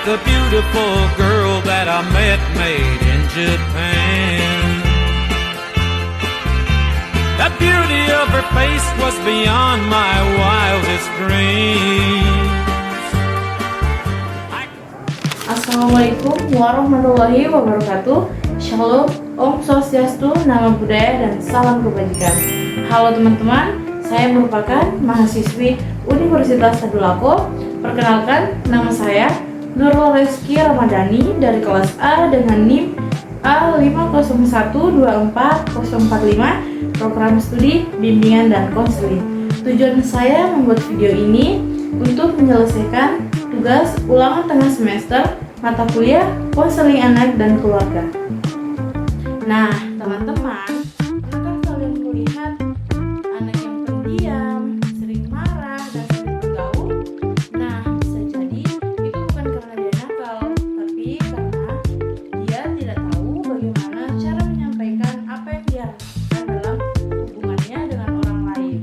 the beautiful girl that I met made in Japan. The beauty of her face was beyond my wildest dreams. Assalamualaikum warahmatullahi wabarakatuh. Shalom, Om Swastiastu, Namo Buddhaya, dan salam kebajikan. Halo teman-teman, saya merupakan mahasiswi Universitas Tadulako. Perkenalkan, nama saya Nurul Reski Ramadhani dari kelas A dengan NIM A50124045, program studi bimbingan dan konseling. Tujuan saya membuat video ini untuk menyelesaikan tugas ulangan tengah semester mata kuliah konseling anak dan keluarga. Nah, teman-teman, apakah kalian melihat anak yang pendiam, sering marah, dan sering bergaul? Nah, bisa jadi itu bukan karena dia nakal, tapi karena dia tidak tahu bagaimana cara menyampaikan apa yang dia rasakan dalam hubungannya dengan orang lain.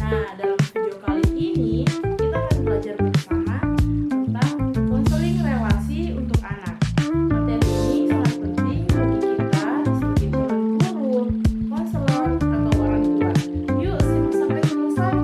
Nah, dalam video kali ini kita akan belajar bersama tentang konseling relasi untuk anak. Materi ini sangat penting bagi kita sebagai calon guru, konselor, atau orang tua. Yuk, simak sampai selesai.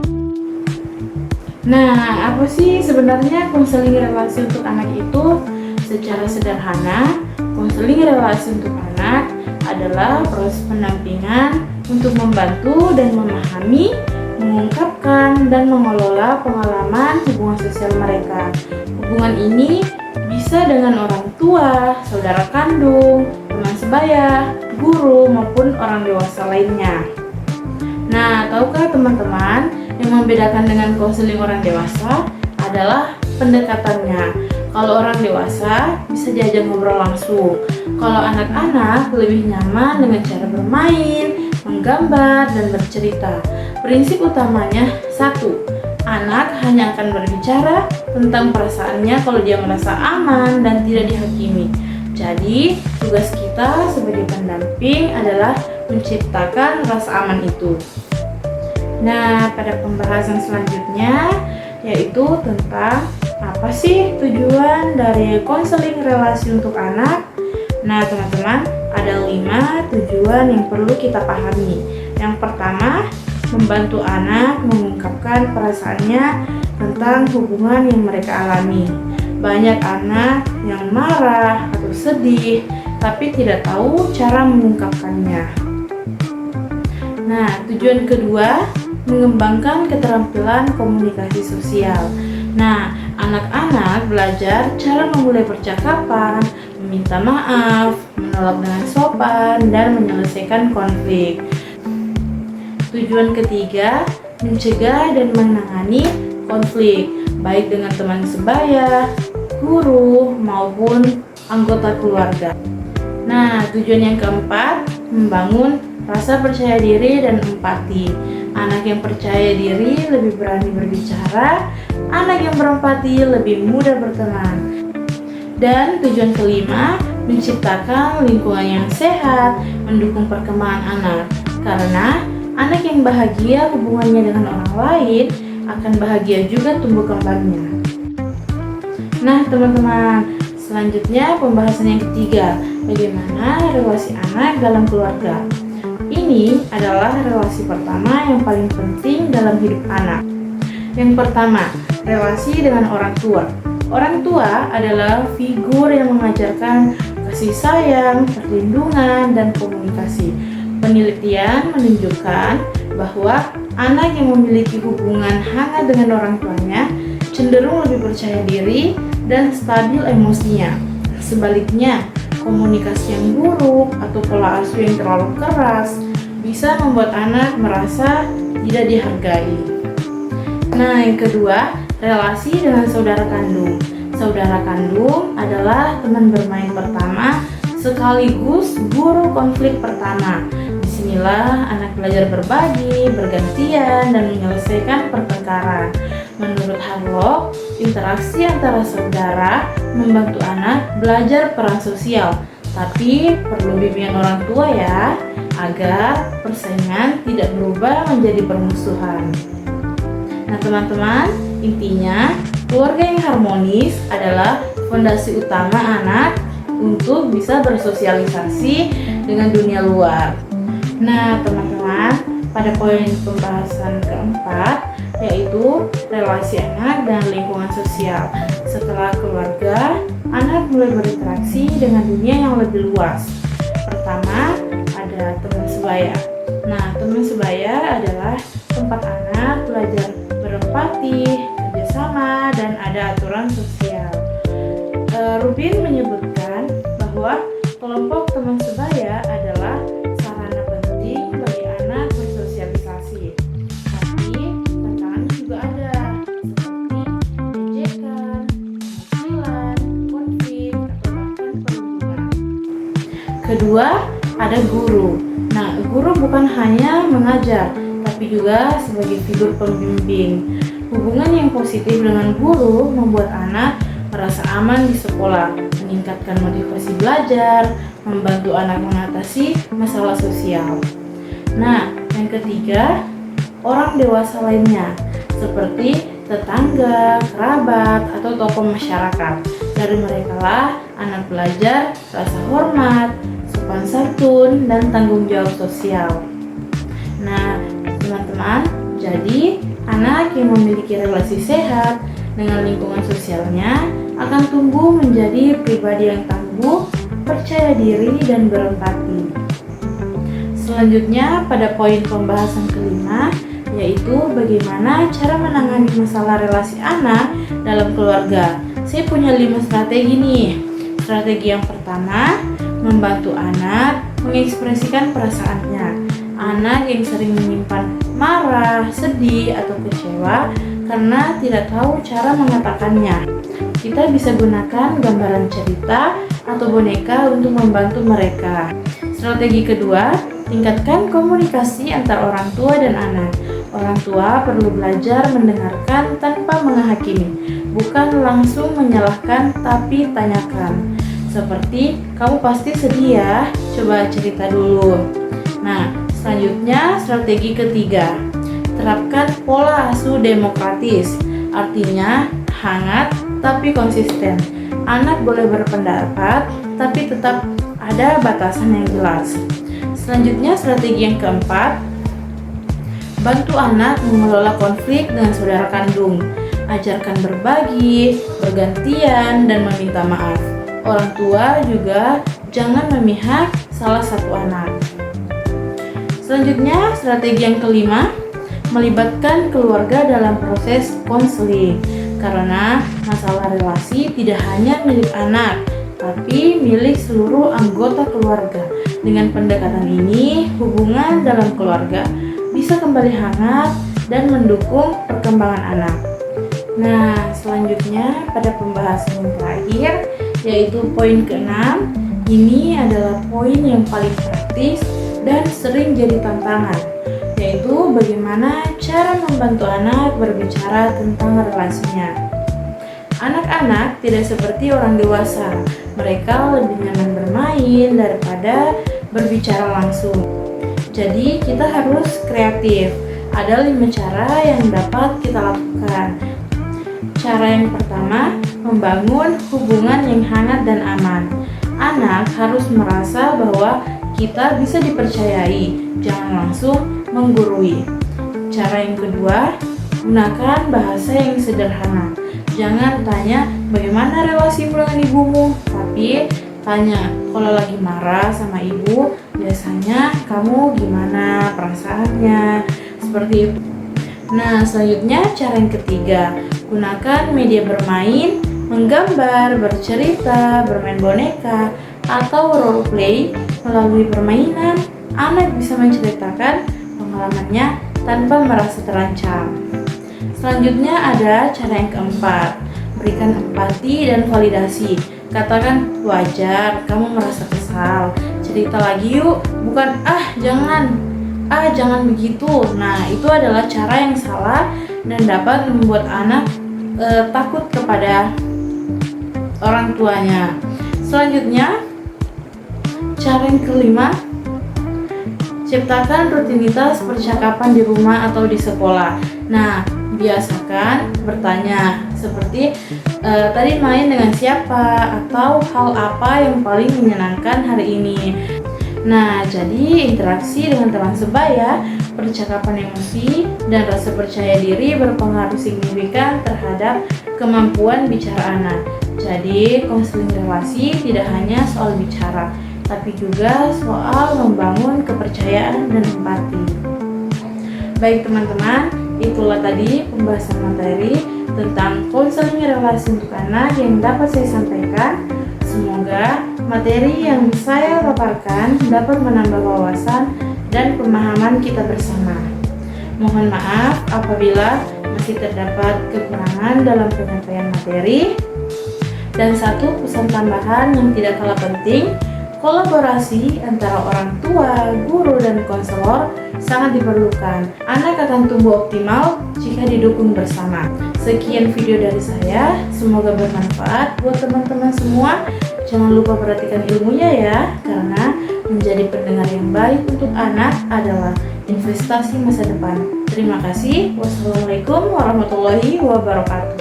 Nah, apa sih sebenarnya konseling relasi untuk anak itu? Secara sederhana, konseling relasi untuk anak adalah proses pendampingan untuk membantu dan memahami, mengungkapkan, dan mengelola pengalaman hubungan sosial mereka. Hubungan ini bisa dengan orang tua, saudara kandung, teman sebaya, guru, maupun orang dewasa lainnya. Nah, tahukah teman-teman, yang membedakan dengan konseling orang dewasa adalah pendekatannya. Kalau orang dewasa bisa diajak ngobrol langsung. Kalau anak-anak lebih nyaman dengan cara bermain, menggambar, dan bercerita. Prinsip utamanya satu, anak hanya akan berbicara tentang perasaannya kalau dia merasa aman dan tidak dihakimi. Jadi, tugas kita sebagai pendamping adalah menciptakan rasa aman itu. Nah, pada pembahasan selanjutnya yaitu tentang apa sih tujuan dari konseling relasi untuk anak. Nah, teman-teman, ada 5 tujuan yang perlu kita pahami. Yang pertama, membantu anak mengungkapkan perasaannya tentang hubungan yang mereka alami. Banyak anak yang marah atau sedih, tapi tidak tahu cara mengungkapkannya. Nah, tujuan kedua, mengembangkan keterampilan komunikasi sosial. Nah, anak-anak belajar cara memulai percakapan, meminta maaf, menolak dengan sopan, dan menyelesaikan konflik. Tujuan ketiga, mencegah dan menangani konflik, baik dengan teman sebaya, guru, maupun anggota keluarga. Nah, tujuan yang keempat, membangun rasa percaya diri dan empati. Anak yang percaya diri lebih berani berbicara, anak yang berempati lebih mudah berteman. Dan tujuan kelima, menciptakan lingkungan yang sehat, mendukung perkembangan anak. Karena anak yang bahagia hubungannya dengan orang lain akan bahagia juga tumbuh kembangnya. Nah, teman-teman, selanjutnya pembahasan yang ketiga, bagaimana relasi anak dalam keluarga. Ini adalah relasi pertama yang paling penting dalam hidup anak. Yang pertama, relasi dengan orang tua. Orang tua adalah figur yang mengajarkan kasih sayang, perlindungan, dan komunikasi. Penelitian menunjukkan bahwa anak yang memiliki hubungan hangat dengan orang tuanya cenderung lebih percaya diri dan stabil emosinya. Sebaliknya, komunikasi yang buruk atau pola asuh yang terlalu keras bisa membuat anak merasa tidak dihargai. Nah, yang kedua, relasi dengan saudara kandung. Saudara kandung adalah teman bermain pertama sekaligus guru konflik pertama. Disinilah anak belajar berbagi, bergantian, dan menyelesaikan pertengkaran. Menurut Harlock, interaksi antara saudara membantu anak belajar peran sosial, tapi perlu bimbingan orang tua ya, agar persaingan tidak berubah menjadi permusuhan. Nah, teman-teman, intinya keluarga yang harmonis adalah fondasi utama anak untuk bisa bersosialisasi dengan dunia luar. Nah, teman-teman, pada poin pembahasan keempat yaitu relasi anak dan lingkungan sosial. Setelah keluarga, anak mulai berinteraksi dengan dunia yang lebih luas. Pertama, ada teman sebaya. Nah, teman sebaya adalah tempat anak belajar berempati, kerjasama, dan ada aturan sosial. Rubin menyebutkan bahwa kelompok teman sebaya adalah sarana penting bagi anak bersosialisasi. Tapi tantangan juga ada, seperti ejekan, penghasilan, konflik, atau bahkan perundungan. Kedua, ada guru. Nah, guru bukan hanya mengajar, tapi juga sebagai figur pembimbing. Hubungan yang positif dengan guru membuat anak merasa aman di sekolah, meningkatkan motivasi belajar, membantu anak mengatasi masalah sosial. Nah, yang ketiga, orang dewasa lainnya, seperti tetangga, kerabat, atau tokoh masyarakat. Dari mereka lah anak belajar rasa hormat, sopan santun, dan tanggung jawab sosial. Nah, teman-teman, jadi anak yang memiliki relasi sehat dengan lingkungan sosialnya akan tumbuh menjadi pribadi yang tangguh, percaya diri, dan berempati. Selanjutnya pada poin pembahasan kelima yaitu bagaimana cara menangani masalah relasi anak dalam keluarga. Saya punya 5 strategi nih. Strategi yang pertama, membantu anak mengekspresikan perasaannya. Anak yang sering menyimpan marah, sedih, atau kecewa karena tidak tahu cara mengatakannya. Kita bisa gunakan gambaran cerita atau boneka untuk membantu mereka. Strategi kedua, tingkatkan komunikasi antar orang tua dan anak. Orang tua perlu belajar mendengarkan tanpa menghakimi, bukan langsung menyalahkan tapi tanyakan. Seperti, kamu pasti sedih ya, coba cerita dulu. Nah, selanjutnya strategi ketiga, terapkan pola asuh demokratis, artinya hangat tapi konsisten. Anak boleh berpendapat tapi tetap ada batasan yang jelas. Selanjutnya strategi yang keempat, bantu anak mengelola konflik dengan saudara kandung. Ajarkan berbagi, bergantian, dan meminta maaf. Orang tua juga jangan memihak salah satu anak. Selanjutnya strategi yang kelima, melibatkan keluarga dalam proses konseling. Karena masalah relasi tidak hanya milik anak, tapi milik seluruh anggota keluarga. Dengan pendekatan ini, hubungan dalam keluarga bisa kembali hangat dan mendukung perkembangan anak. Nah, selanjutnya pada pembahasan yang terakhir, yaitu poin ke-6. Ini adalah poin yang paling praktis dan sering jadi tantangan, yaitu bagaimana cara membantu anak berbicara tentang relasinya. Anak-anak tidak seperti orang dewasa, mereka lebih nyaman bermain daripada berbicara langsung. Jadi kita harus kreatif. Ada 5 cara yang dapat kita lakukan. Cara yang pertama, membangun hubungan yang hangat dan aman. Anak harus merasa bahwa kita bisa dipercayai, jangan langsung menggurui. Cara yang kedua, gunakan bahasa yang sederhana. Jangan tanya bagaimana relasimu dengan ibumu, tapi tanya kalau lagi marah sama ibu, biasanya kamu gimana perasaannya, seperti itu. Nah, selanjutnya cara yang ketiga, gunakan media bermain, menggambar, bercerita, bermain boneka, atau role play. Melalui permainan, anak bisa menceritakan pengalamannya tanpa merasa terancam. Selanjutnya ada cara yang keempat, berikan empati dan validasi. Katakan, wajar kamu merasa kesal, cerita lagi yuk, bukan jangan begitu. Nah, itu adalah cara yang salah dan dapat membuat anak takut kepada orang tuanya. Selanjutnya, cara yang kelima, ciptakan rutinitas percakapan di rumah atau di sekolah. Nah, biasakan bertanya, seperti tadi main dengan siapa atau hal apa yang paling menyenangkan hari ini. Nah, jadi interaksi dengan teman sebaya, percakapan emosi, dan rasa percaya diri berpengaruh signifikan terhadap kemampuan bicara anak. Jadi, konseling relasi tidak hanya soal bicara, tapi juga soal membangun kepercayaan dan empati. Baik teman-teman, itulah tadi pembahasan materi tentang konseling relasi untuk anak yang dapat saya sampaikan. Semoga materi yang saya paparkan dapat menambah wawasan dan pemahaman kita bersama. Mohon maaf apabila masih terdapat kekurangan dalam penyampaian materi. Dan satu pesan tambahan yang tidak kalah penting, kolaborasi antara orang tua, guru, dan konselor sangat diperlukan. Anak akan tumbuh optimal jika didukung bersama. Sekian video dari saya, semoga bermanfaat buat teman-teman semua. Jangan lupa perhatikan ilmunya ya, karena menjadi pendengar yang baik untuk anak adalah investasi masa depan. Terima kasih. Wassalamualaikum warahmatullahi wabarakatuh.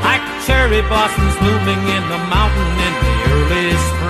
Like cherry blossoms blooming in the mountain in the early spring.